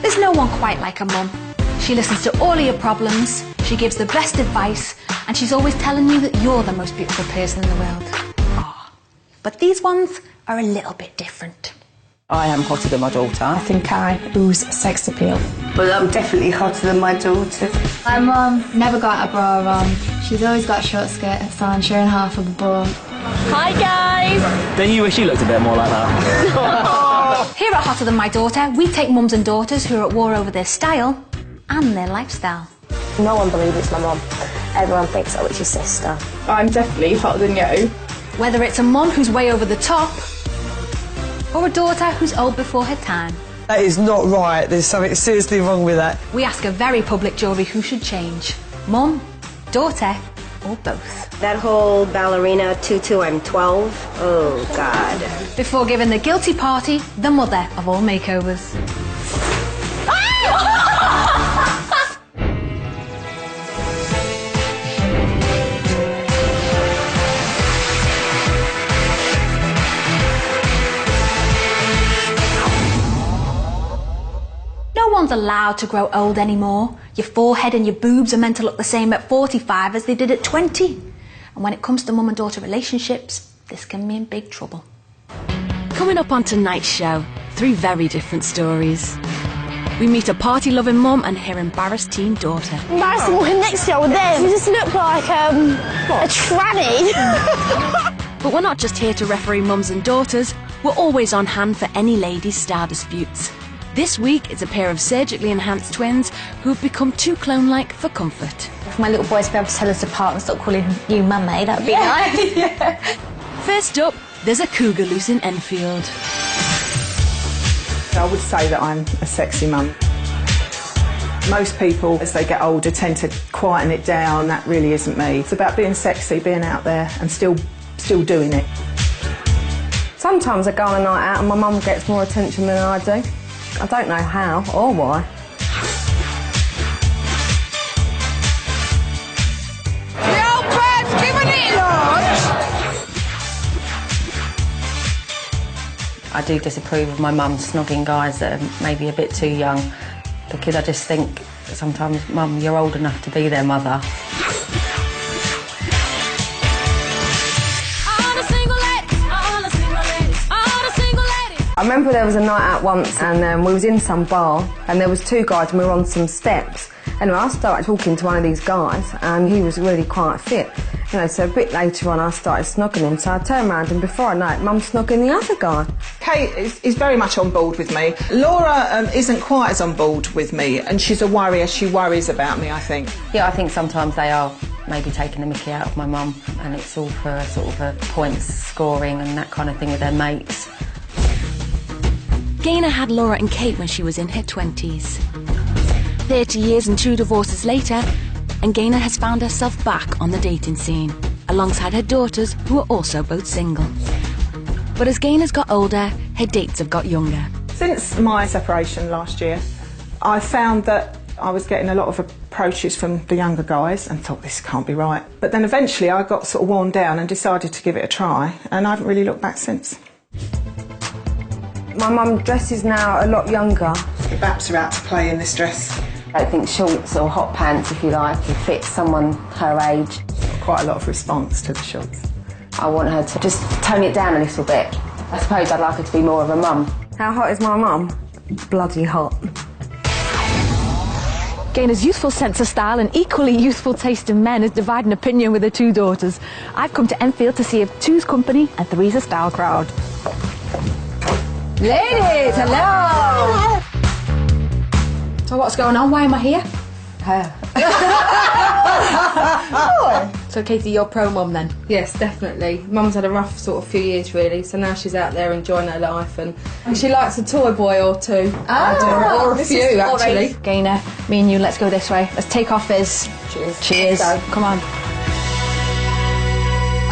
There's no one quite like a mum. She listens to all of your problems, she gives the best advice, and she's always telling you that you're the most beautiful person in the world. Oh, but these ones are a little bit different. I am hotter than my daughter. I think I ooze sex appeal. Well, I'm definitely hotter than my daughter. My mum never got a bra on. She's always got short-skirts on, showing half of the bra. Hi, guys! Don't you wish you looked a bit more like that? Here at Hotter Than My Daughter, we take mums and daughters who are at war over their style and their lifestyle. No one believes it's my mum. Everyone thinks, oh, it's your sister. I'm definitely hotter than you. Whether it's a mum who's way over the top, or a daughter who's old before her time. That is not right. There's something seriously wrong with that. We ask a very public jury who should change. Mum, daughter, or both. That whole ballerina tutu, I'm 12. Oh, God. Before giving the guilty party the mother of all makeovers. No one's allowed to grow old anymore. Your forehead and your boobs are meant to look the same at 45 as they did at 20. And when it comes to mum and daughter relationships, this can mean big trouble. Coming up on tonight's show, 3 very different stories. We meet a party-loving mum and her embarrassed teen daughter. Embarrassing walking next to you with them. You just look like a tranny. But we're not just here to referee mums and daughters, we're always on hand for any ladies' style disputes. This week, it's a pair of surgically enhanced twins who have become too clone-like for comfort. If my little boys be able to tell us apart and stop calling you mummy, that'd be nice. Yeah. First up, there's a cougar loose in Enfield. I would say that I'm a sexy mum. Most people, as they get older, tend to quieten it down. That really isn't me. It's about being sexy, being out there and still doing it. Sometimes I go on a night out and my mum gets more attention than I do. I don't know how or why. The old bird's giving it lunch. I do disapprove of my mum snogging guys that are maybe a bit too young, because I just think sometimes, Mum, you're old enough to be their mother. I remember there was a night out once and we was in some bar and there was 2 guys and we were on some steps. Anyway, I started talking to one of these guys and he was really quite fit. You know, so a bit later on I started snogging him, so I turned around and before I know it, Mum's snogging the other guy. Kate is very much on board with me. Laura isn't quite as on board with me, and she's a worrier. She worries about me, I think. Yeah, I think sometimes they are maybe taking the mickey out of my mum, and it's all for sort of a points scoring and that kind of thing with their mates. Gaynor had Laura and Kate when she was in her 20s. 30 years and 2 divorces later, and Gaynor has found herself back on the dating scene, alongside her daughters who are also both single. But as Gaynor's got older, her dates have got younger. Since my separation last year, I found that I was getting a lot of approaches from the younger guys and thought, this can't be right. But then eventually I got sort of worn down and decided to give it a try, and I haven't really looked back since. My mum dresses now a lot younger. The baps are out to play in this dress. I don't think shorts or hot pants, if you like, would fit someone her age. Quite a lot of response to the shorts. I want her to just tone it down a little bit. I suppose I'd like her to be more of a mum. How hot is my mum? Bloody hot. Gaynor's youthful sense of style and equally youthful taste in men is dividing opinion with her 2 daughters. I've come to Enfield to see if 2's company and 3's a style crowd. Ladies, hello! So what's going on? Why am I here? So Katie, you're pro mum then? Yes, definitely. Mum's had a rough sort of few years really, so now she's out there enjoying her life and she likes a toy boy or 2. Or a few actually. Gaynor, me and you, let's go this way. Let's take off this. Cheers. Cheers. Come on.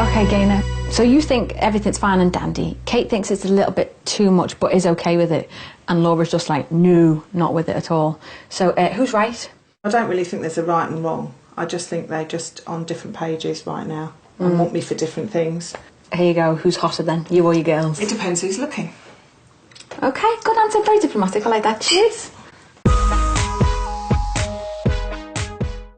Okay, Gaynor. So you think everything's fine and dandy. Kate thinks it's a little bit too much but is okay with it. And Laura's just like, no, not with it at all. So who's right? I don't really think there's a right and wrong. I just think they're just on different pages right now and want me for different things. Here you go. Who's hotter then? You or your girls? It depends who's looking. Okay, good answer. Very diplomatic. I like that. Cheers.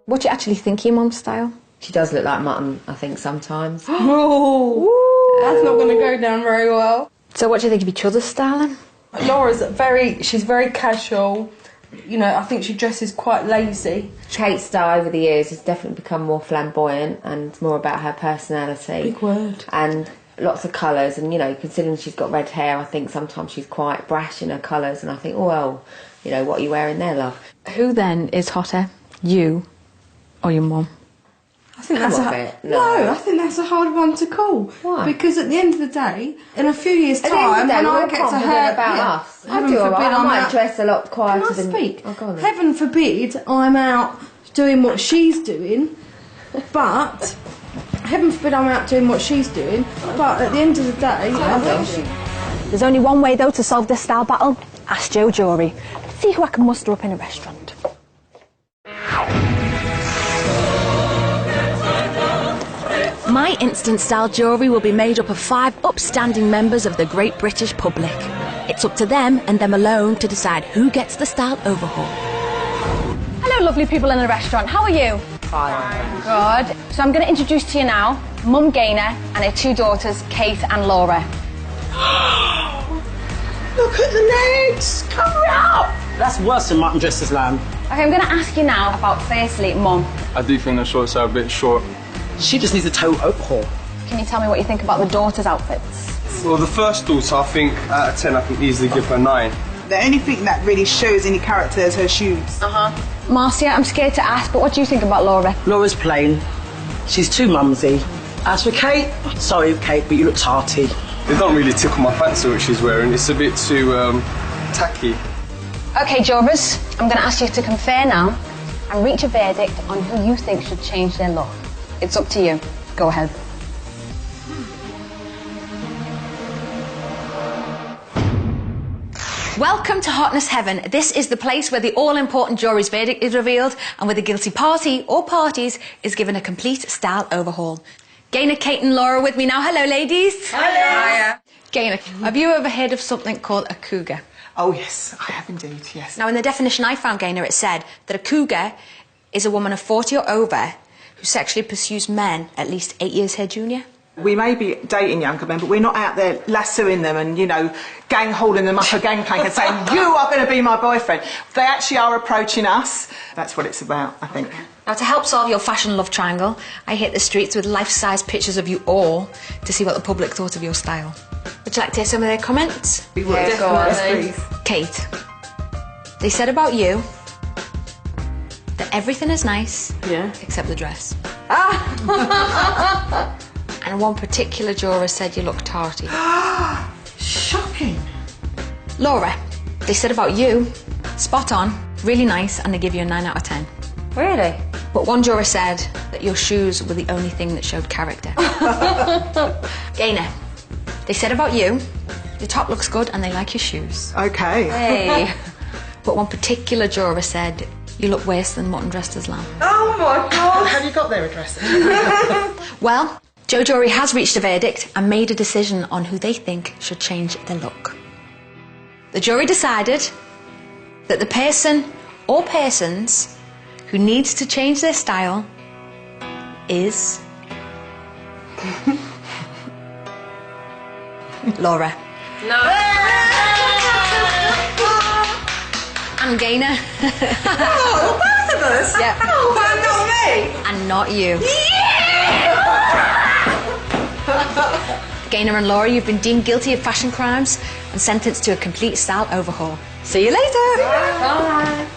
What do you actually think of your mum's style? She does look like mutton, I think, sometimes. Oh, that's not going to go down very well. So what do you think of each other's styling? She's very casual. You know, I think she dresses quite lazy. Kate's style over the years has definitely become more flamboyant and more about her personality. Big word. And lots of colours, and, you know, considering she's got red hair, I think sometimes she's quite brash in her colours, and I think, oh, well, you know, what are you wearing there, love? Who then is hotter, you or your mum? I think that's I think that's a hard one to call. Why? Because at the end of the day, in a few years' time, when I get to her, about us. I do alright. I might dress a lot quieter than. Can I speak? Oh, go on then. Heaven forbid I'm out doing what she's doing, but heaven forbid I'm out doing what she's doing. But at the end of the day, There's only one way, though, to solve this style battle. Ask Joe Jory. See who I can muster up in a restaurant. My instant style jury will be made up of 5 upstanding members of the great British public. It's up to them and them alone to decide who gets the style overhaul. Hello, lovely people in the restaurant. How are you? Fine. Good. So I'm going to introduce to you now Mum Gaynor and her 2 daughters, Kate and Laura. Look at the legs! Cover it up! That's worse than mutton dressed as lamb. Okay, I'm going to ask you now about, firstly, Mum. I do think the shorts are a bit short. She just needs a total overhaul. Can you tell me what you think about the daughters' outfits? Well, the first daughter, I think, out of 10, I can easily give her 9. The only thing that really shows any character is her shoes. Marcia, I'm scared to ask, but what do you think about Laura? Laura's plain. She's too mumsy. As for Kate, sorry, Kate, but you look tarty. They don't really tickle my fancy what she's wearing. It's a bit too tacky. Okay, jurors, I'm going to ask you to confer now and reach a verdict on who you think should change their look. It's up to you. Go ahead. Welcome to Hotness Heaven. This is the place where the all-important jury's verdict is revealed and where the guilty party or parties is given a complete style overhaul. Gaynor, Kate and Laura with me now. Hello, ladies. Hello. Hiya. Gaynor, have you ever heard of something called a cougar? Oh, yes, I have indeed, yes. Now, in the definition I found, Gaynor, it said that a cougar is a woman of 40 or over who sexually pursues men at least 8 years her junior. We may be dating younger men, but we're not out there lassoing them and, you know, gang-hauling them up a gangplank and saying, you are going to be my boyfriend. They actually are approaching us. That's what it's about, I think. Now, to help solve your fashion love triangle, I hit the streets with life-size pictures of you all to see what the public thought of your style. Would you like to hear some of their comments? We would. Definitely. Please. Kate, they said about you that everything is nice, except the dress. And one particular juror said you look tarty. Shocking. Laura, they said about you, spot on, really nice, and they give you a 9 out of 10. Really? But one juror said that your shoes were the only thing that showed character. Gaynor, they said about you, your top looks good and they like your shoes. Okay. Hey. But one particular juror said you look worse than mutton dressed as lamb. Oh my God. Have you got their address? Well, Joe Jory has reached a verdict and made a decision on who they think should change their look. The jury decided that the person or persons who needs to change their style is Laura. No. And Gaynor. Oh, both of us? Yeah. Oh, but not me. And not you. Gaynor and Laura, you've been deemed guilty of fashion crimes and sentenced to a complete style overhaul. See you later. Bye.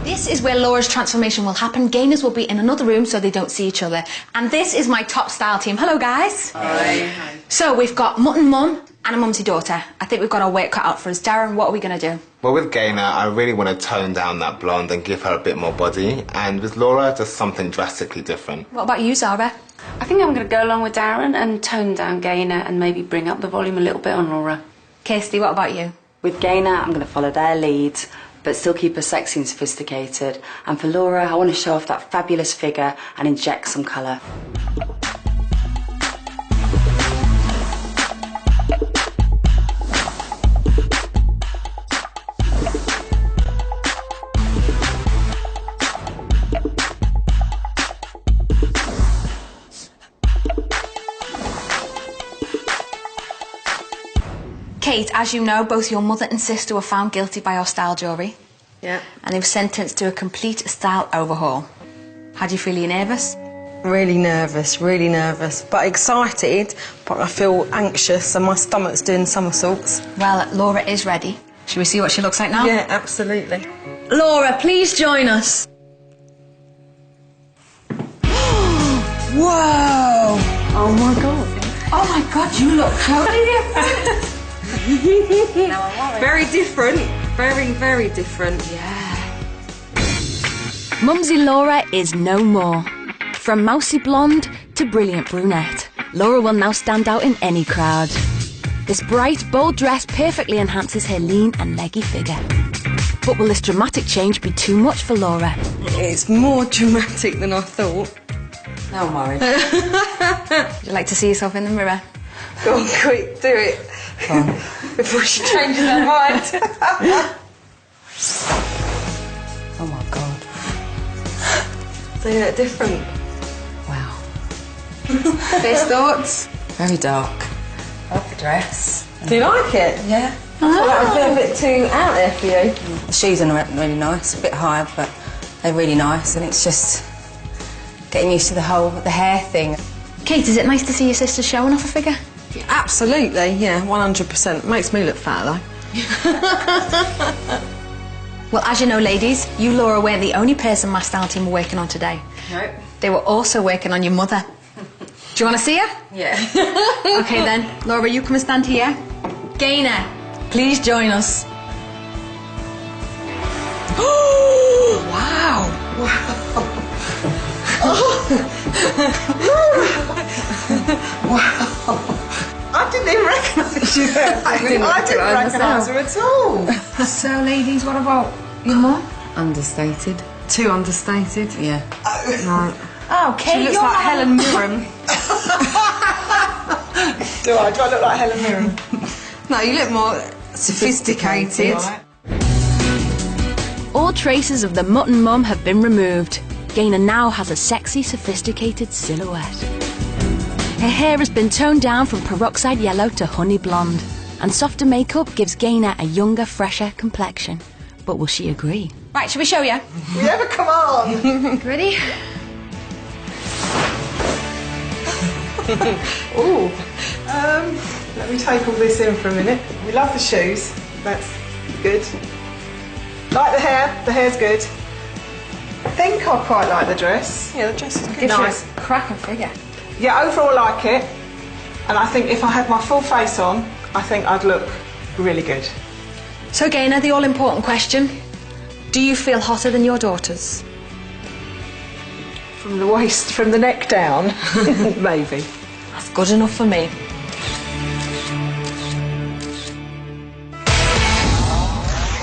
This is where Laura's transformation will happen. Gaynors will be in another room so they don't see each other. And this is my top style team. Hello, guys. Hi. So we've got Mutton Mum and a Mumsy daughter. I think we've got our work cut out for us. Darren, what are we going to do? Well, with Gaynor, I really want to tone down that blonde and give her a bit more body. And with Laura, just something drastically different. What about you, Zara? I think I'm going to go along with Darren and tone down Gaynor and maybe bring up the volume a little bit on Laura. Kirsty, what about you? With Gaynor, I'm going to follow their lead, but still keep her sexy and sophisticated. And for Laura, I want to show off that fabulous figure and inject some colour. Kate, as you know, both your mother and sister were found guilty by our style jury. Yeah. And they were sentenced to a complete style overhaul. How do you feel? Are you nervous? Really nervous, but excited, but I feel anxious and my stomach's doing somersaults. Well, Laura is ready. Shall we see what she looks like now? Yeah, absolutely. Laura, please join us. Whoa! Oh my God. Oh my God, you look totally different. Now I'm worried. Very different. Very, very different. Yeah. Mumsy Laura is no more. From mousy blonde to brilliant brunette, Laura will now stand out in any crowd. This bright, bold dress perfectly enhances her lean and leggy figure. But will this dramatic change be too much for Laura? It's more dramatic than I thought. Now I'm worried. Would you like to see yourself in the mirror? Go on, quick, do it. Come on. Before she changes her mind. Oh my God. So you look different. Wow. First thoughts? Very dark. I love the dress. Do you like it? Yeah. I feel like I've been a bit too out there for you. The shoes are really nice, a bit high, but they're really nice, and it's just getting used to the hair thing. Kate, is it nice to see your sister showing off a figure? Yeah, absolutely, yeah, 100%. Makes me look fat, though. Well, as you know, ladies, you, Laura, weren't the only person my style team were working on today. Nope. They were also working on your mother. Do you want to see her? Yeah. OK, then. Laura, you come and stand here. Gaynor, please join us. Wow. Wow. I didn't even recognise you there. I didn't recognise her at all. So, ladies, what about your mum? Understated. Too understated? Yeah. Right. Oh, Kate, She looks you're like not Helen Mirren. Do I look like Helen Mirren? No, you look more sophisticated. Right. All traces of the mutton mum have been removed. Gaynor now has a sexy, sophisticated silhouette. Her hair has been toned down from peroxide yellow to honey blonde, and softer makeup gives Gaynor a younger, fresher complexion. But will she agree? Right, shall we show you? Yeah, come on. Ready? Ooh. Let me take all this in for a minute. We love the shoes. That's good. Like the hair. The hair's good. I think I quite like the dress. Yeah, the dress is good. Gives Nice. you a cracking figure. Yeah, overall I like it. And I think if I had my full face on, I think I'd look really good. So, Gaynor, the all-important question. Do you feel hotter than your daughters? From the waist, from the neck down, maybe. That's good enough for me.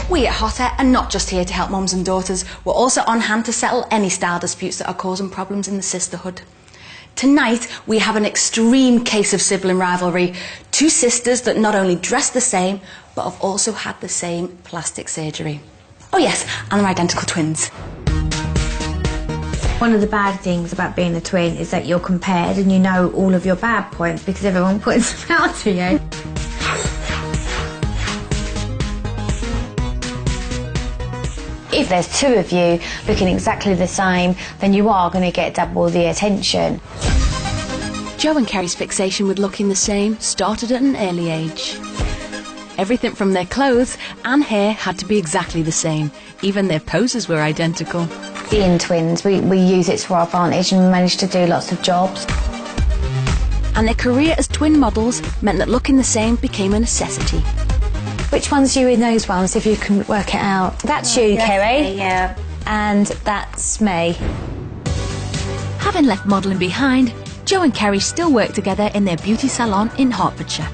We at Hotter are not just here to help mums and daughters, we're also on hand to settle any style disputes that are causing problems in the sisterhood. Tonight, we have an extreme case of sibling rivalry. Two sisters that not only dress the same, but have also had the same plastic surgery. Oh yes, and they're identical twins. One of the bad things about being a twin is that you're compared and you know all of your bad points because everyone points them out to you. If there's two of you looking exactly the same, then you are going to get double the attention. Jo and Kerry's fixation with looking the same started at an early age. Everything from their clothes and hair had to be exactly the same. Even their poses were identical. Being twins, we use it to our advantage and manage to do lots of jobs. And their career as twin models meant that looking the same became a necessity. Which one's you in those ones, if you can work it out? That's you, Kerry. Yeah. And that's me. Having left modelling behind, Jo and Kerry still work together in their beauty salon in Hertfordshire.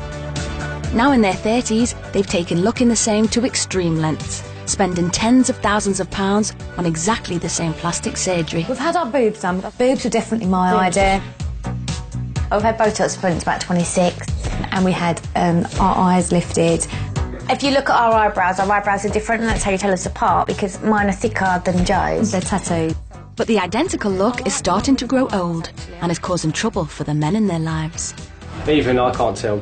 Now in their 30s, they've taken looking the same to extreme lengths, spending tens of thousands of pounds on exactly the same plastic surgery. We've had our boobs done, but boobs were definitely my idea. I've had Botox since about 26, and we had our eyes lifted. If you look at our eyebrows are different, and that's how you tell us apart, because mine are thicker than Jo's. They're tattooed. But the identical look is starting to grow old and is causing trouble for the men in their lives. Even I can't tell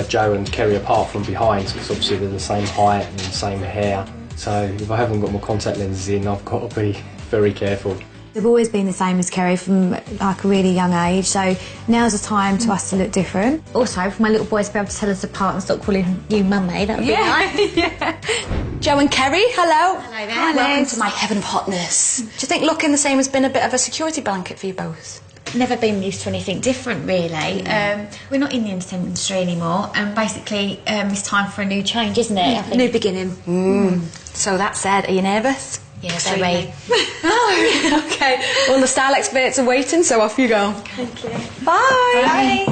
Joe and Kerry apart from behind, because obviously they're the same height and the same hair. So if I haven't got my contact lenses in, I've got to be very careful. They've always been the same as Kerry from like a really young age, so now's the time to us to look different. Also, for my little boys to be able to tell us apart and stop calling you mummy, that would be nice. Yeah. Joe and Kerry, hello. Hello there. Hi, welcome to my heaven of hotness. Do you think looking the same has been a bit of a security blanket for you both? Never been used to anything different, really. We're not in the entertainment industry anymore, and basically it's time for a new change, isn't it? I think. New beginning. So that said, are you nervous? Yeah, very. Oh, okay. Well, the style experts are waiting, so off you go. Thank you. Bye. Bye.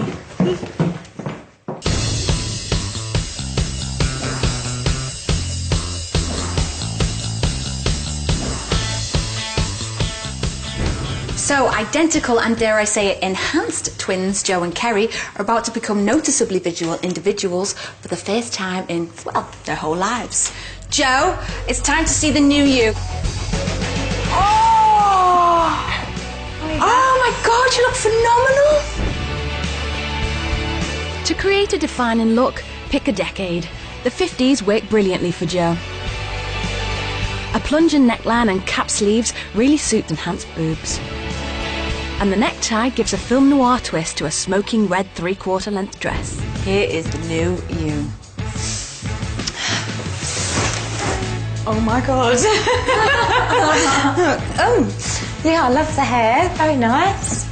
So, identical and, dare I say it, enhanced twins, Joe and Kerry, are about to become noticeably visual individuals for the first time in, well, their whole lives. Joe, it's time to see the new you. Oh! Oh my God, you look phenomenal! To create a defining look, pick a decade. The 50s worked brilliantly for Joe. A plunging neckline and cap sleeves really suit enhanced boobs. And the necktie gives a film noir twist to a smoking red 3/4 length dress. Here is the new you. Oh my God. Oh, yeah, I love the hair. Very nice.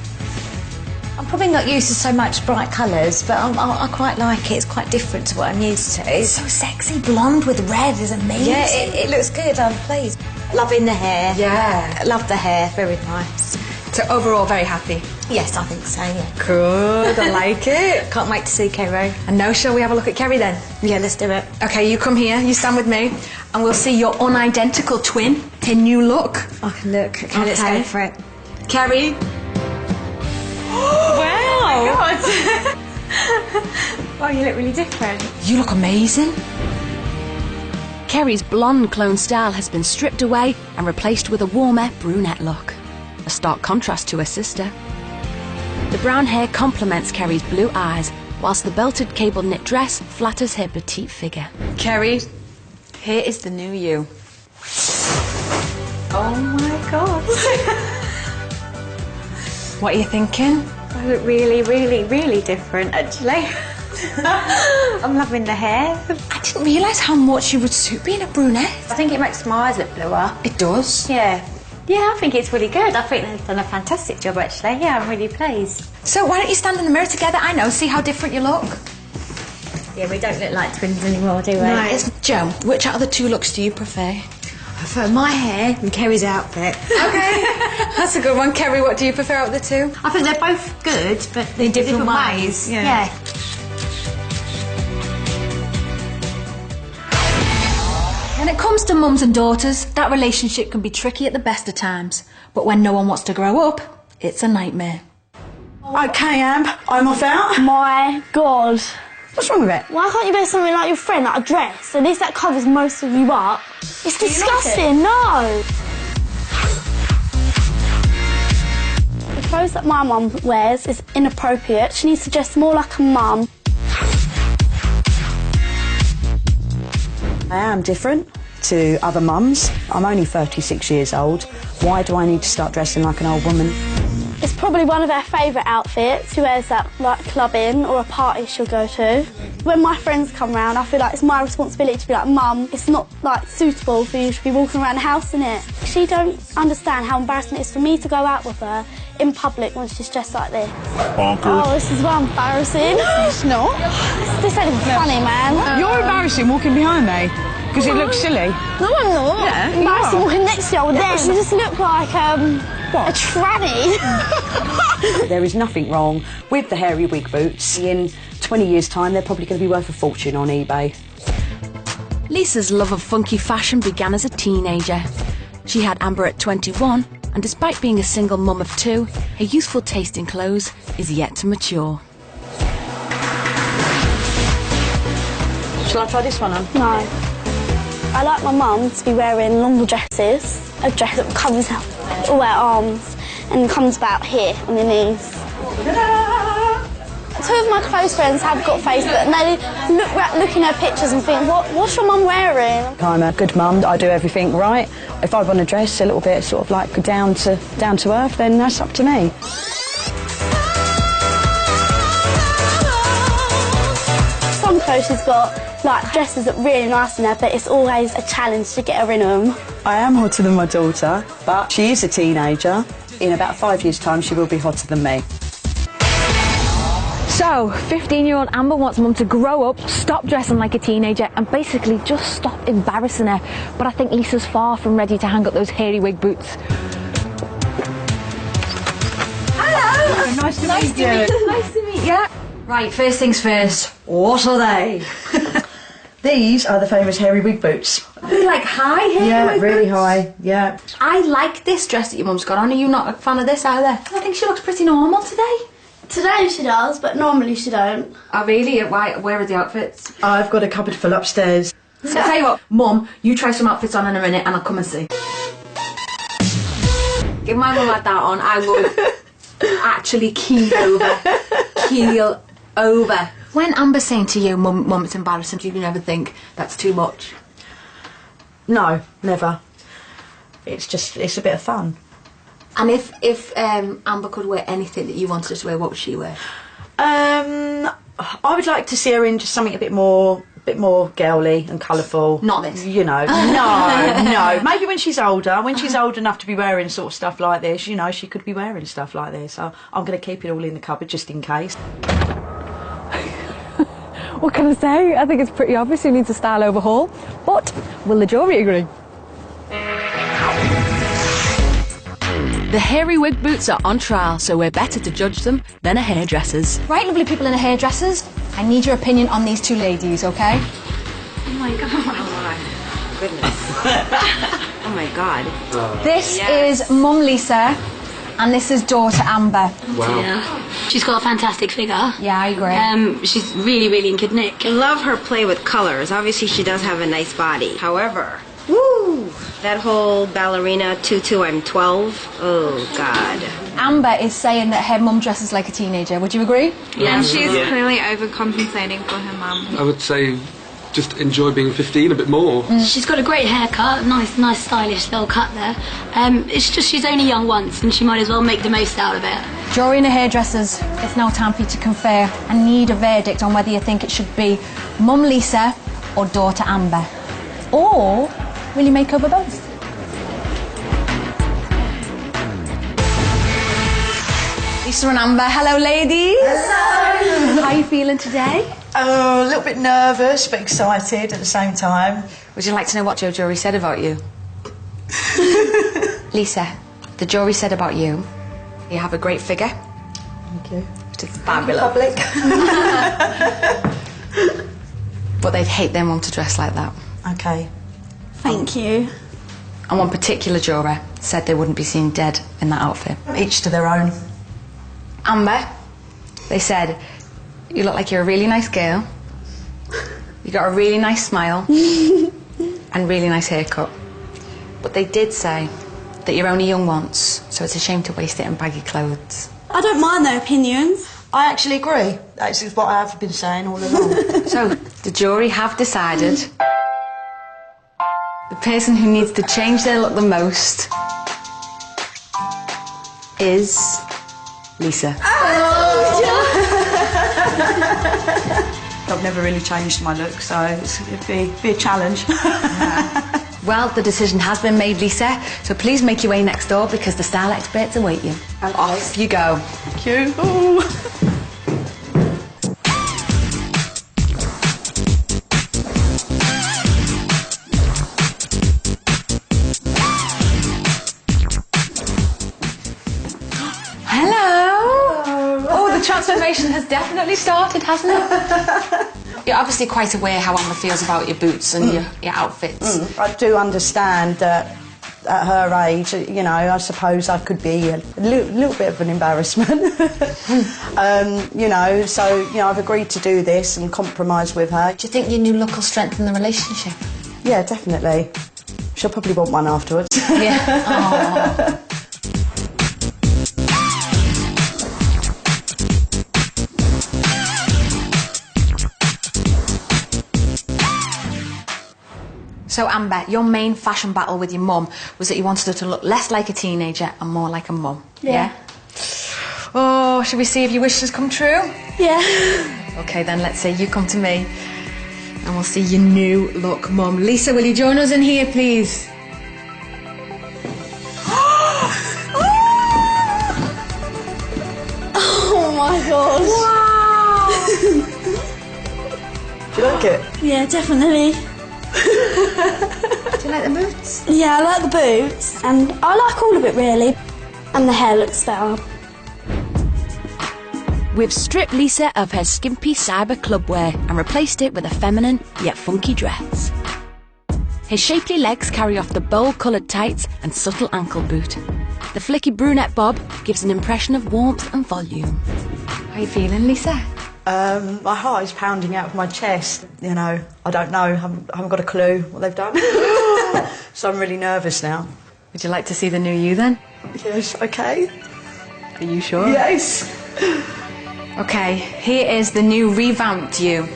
I'm probably not used to so much bright colours, but I quite like it. It's quite different to what I'm used to. It's so sexy. Blonde with red is amazing. Yeah, it looks good. I'm pleased. Loving the hair. Yeah. Love the hair. Very nice. So overall, very happy. Yes, I think so, yeah. Good, I like it. Can't wait to see Kerry. And now shall we have a look at Kerry then? Yeah, let's do it. Okay, you come here, you stand with me, and we'll see your unidentical twin, her new look. I can look. Okay, let's go for it. Kerry. Wow! Oh my God. Wow, you look really different. You look amazing. Kerry's blonde clone style has been stripped away and replaced with a warmer brunette look. A stark contrast to her sister. The brown hair complements Kerry's blue eyes, whilst the belted cable knit dress flatters her petite figure. Kerry, here is the new you. Oh my God. What are you thinking? I look really, really, really different, actually. I'm loving the hair. I didn't realise how much you would suit being a brunette. I think it makes my eyes look bluer. It does? Yeah. Yeah, I think it's really good. I think they've done a fantastic job, actually. Yeah, I'm really pleased. So why don't you stand in the mirror together? I know, see how different you look. Yeah, we don't look like twins anymore, do we? No. Joe, which out of the two looks do you prefer? I prefer my hair and Kerry's outfit. Okay. That's a good one. Kerry, what do you prefer out of the two? I think they're both good, but in different ways. Yeah. When it comes to mums and daughters, that relationship can be tricky at the best of times. But when no one wants to grow up, it's a nightmare. Okay, Amb, I'm off out. My God. What's wrong with it? Why can't you wear something like your friend, like a dress? At least that covers most of you up. It's disgusting, no. The clothes that my mum wears is inappropriate. She needs to dress more like a mum. I am different to other mums. I'm only 36 years old. Why do I need to start dressing like an old woman? It's probably one of her favourite outfits. She wears that like clubbing or a party she'll go to. When my friends come round, I feel like it's my responsibility to be like, Mum, it's not like suitable for you to be walking around the house in it. She don't understand how embarrassing it is for me to go out with her in public when she's dressed like this. Bonkers. Oh, this is well embarrassing. It's not. This ain't funny, man. You're embarrassing walking behind me because it looks silly. No, I'm not. Yeah, you embarrassing are. walking next to you. Then you just look like What? a tranny. There is nothing wrong with the hairy wig boots. In 20 years' time, they're probably going to be worth a fortune on eBay. Lisa's love of funky fashion began as a teenager. She had Amber at 21, and despite being a single mum of two, her youthful taste in clothes is yet to mature. Shall I try this one on? No. I like my mum to be wearing longer dresses, a dress that covers all her arms and comes about here on the knees. Two of my close friends have got Facebook and they look in her pictures and think, what's your mum wearing? I'm a good mum, I do everything right. If I want to dress a little bit sort of like down to earth, then that's up to me. Some clothes she's got like dresses that really nice in her, but it's always a challenge to get her in them. I am hotter than my daughter, but she is a teenager. In about 5 years' time, she will be hotter than me. So, 15-year-old Amber wants mum to grow up, stop dressing like a teenager, and basically just stop embarrassing her. But I think Lisa's far from ready to hang up those hairy wig boots. Hello! Nice to meet you. Nice to meet you. Right, first things first, what are they? These are the famous hairy wig boots. They're like high hairy Yeah, wig really boots. high, yeah. I like this dress that your mum's got on. Are you not a fan of this either? I think she looks pretty normal today. Today she does, but normally she don't. Oh really? Why? Where are the outfits? I've got a cupboard full upstairs. So I'll tell you what, Mum, you try some outfits on in a minute and I'll come and see. If my mum had that on, I would actually keel over. When Amber's saying to you, Mum, it's embarrassing, do you never think that's too much? No, never. It's a bit of fun. And if Amber could wear anything that you wanted her to wear, what would she wear? I would like to see her in just something a bit more girly and colourful. Not this. You know, no. Maybe when she's older, when she's old enough to be wearing sort of stuff like this, you know, she could be wearing stuff like this. So I'm going to keep it all in the cupboard just in case. What can I say? I think it's pretty obvious who needs a style overhaul. But will the jury agree? The hairy wig boots are on trial, so we're better to judge them than a hairdresser's. Right, lovely people in a hairdressers, I need your opinion on these two ladies, okay? Oh my god. Oh my goodness. Oh my god. This is Mum Lisa, and this is daughter Amber. Wow. Yeah. She's got a fantastic figure. Yeah, I agree. She's really, really in kid nick. I love her play with colors. Obviously, she does have a nice body. However, woo! That whole ballerina tutu, I'm 12. Oh, God. Amber is saying that her mum dresses like a teenager. Would you agree? Yeah. And she's clearly overcompensating for her mum. I would say just enjoy being 15 a bit more. She's got a great haircut, nice stylish little cut there. It's just she's only young once and she might as well make the most out of it. Jury in a hairdressers, it's now time for you to confer and need a verdict on whether you think it should be Mum Lisa or daughter Amber. Or will you make over both? Lisa and Amber, hello ladies. Hello. How are you feeling today? Oh, a little bit nervous but excited at the same time. Would you like to know what your jury said about you? Lisa, the jury said about you, you have a great figure. Thank you. Which is fabulous. Public. But they'd hate their mum to dress like that. Okay. Thank you. And one particular juror said they wouldn't be seen dead in that outfit. Each to their own. Amber, they said, you look like you're a really nice girl. You got a really nice smile and really nice haircut. But they did say that you're only young once, so it's a shame to waste it in baggy clothes. I don't mind their opinions. I actually agree. That's what I have been saying all along. So, the jury have decided the person who needs to change their look the most is Lisa. I've never really changed my look, so it'd be a challenge. Well, the decision has been made, Lisa, so please make your way next door because the style experts await you. Okay. Off you go. Thank you. Ooh. Transformation has definitely started, hasn't it? You're obviously quite aware how Amber feels about your boots and your outfits. I do understand that at her age, you know, I suppose I could be a little bit of an embarrassment. You know, so, you know, I've agreed to do this and compromise with her. Do you think your new look will strengthen the relationship? Yeah, definitely. She'll probably want one afterwards. Yeah. Aww. So Amber, your main fashion battle with your mum was that you wanted her to look less like a teenager and more like a mum. Yeah. Oh, should we see if your wishes come true? Yeah. Okay then, let's see. You come to me and we'll see your new look mum. Lisa, will you join us in here, please? Oh my god. Wow. Do you like it? Yeah, definitely. Do you like the boots? Yeah, I like the boots, and I like all of it really. And the hair looks better. We've stripped Lisa of her skimpy cyber club wear and replaced it with a feminine yet funky dress. His shapely legs carry off the bold coloured tights and subtle ankle boot. The flicky brunette bob gives an impression of warmth and volume. How are you feeling, Lisa? My heart is pounding out of my chest. You know, I don't know. I haven't got a clue what they've done. So I'm really nervous now. Would you like to see the new you then? Yes, okay. Are you sure? Yes. Okay, here is the new revamped you.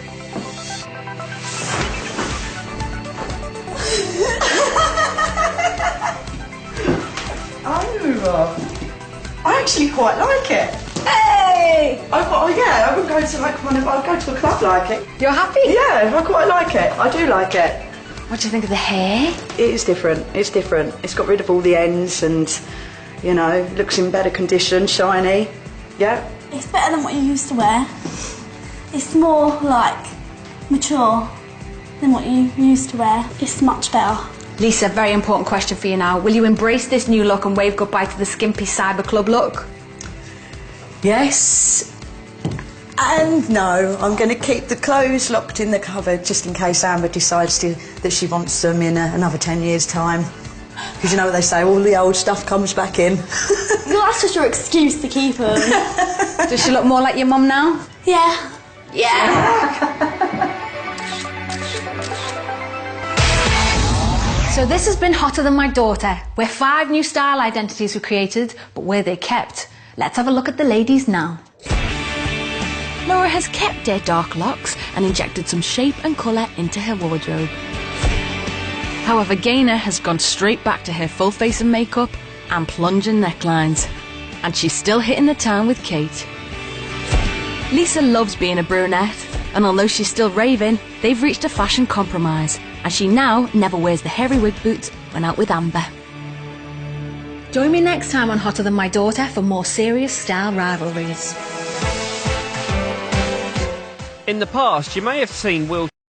Oh, I actually quite like it. Hey! I would go to I'd go to a club like it. You're happy? Yeah, I quite like it. I do like it. What do you think of the hair? It is different. It's different. It's got rid of all the ends and, you know, looks in better condition, shiny. Yeah. It's better than what you used to wear. It's more like mature than what you used to wear. It's much better. Lisa, very important question for you now. Will you embrace this new look and wave goodbye to the skimpy cyber club look? Yes. And no, I'm going to keep the clothes locked in the cupboard just in case Amber decides that she wants them in another 10 years' time. Because you know what they say, all the old stuff comes back in. Well, that's just your excuse to keep them. Does she look more like your mum now? Yeah. Yeah. So this has been Hotter Than My Daughter, where 5 new style identities were created, but were they kept? Let's have a look at the ladies now. Laura has kept her dark locks and injected some shape and colour into her wardrobe. However, Gaynor has gone straight back to her full face and makeup and plunging necklines. And she's still hitting the town with Kate. Lisa loves being a brunette, and although she's still raving, they've reached a fashion compromise, and she now never wears the hairy wig boots when out with Amber. Join me next time on Hotter Than My Daughter for more serious style rivalries. In the past, you may have seen Will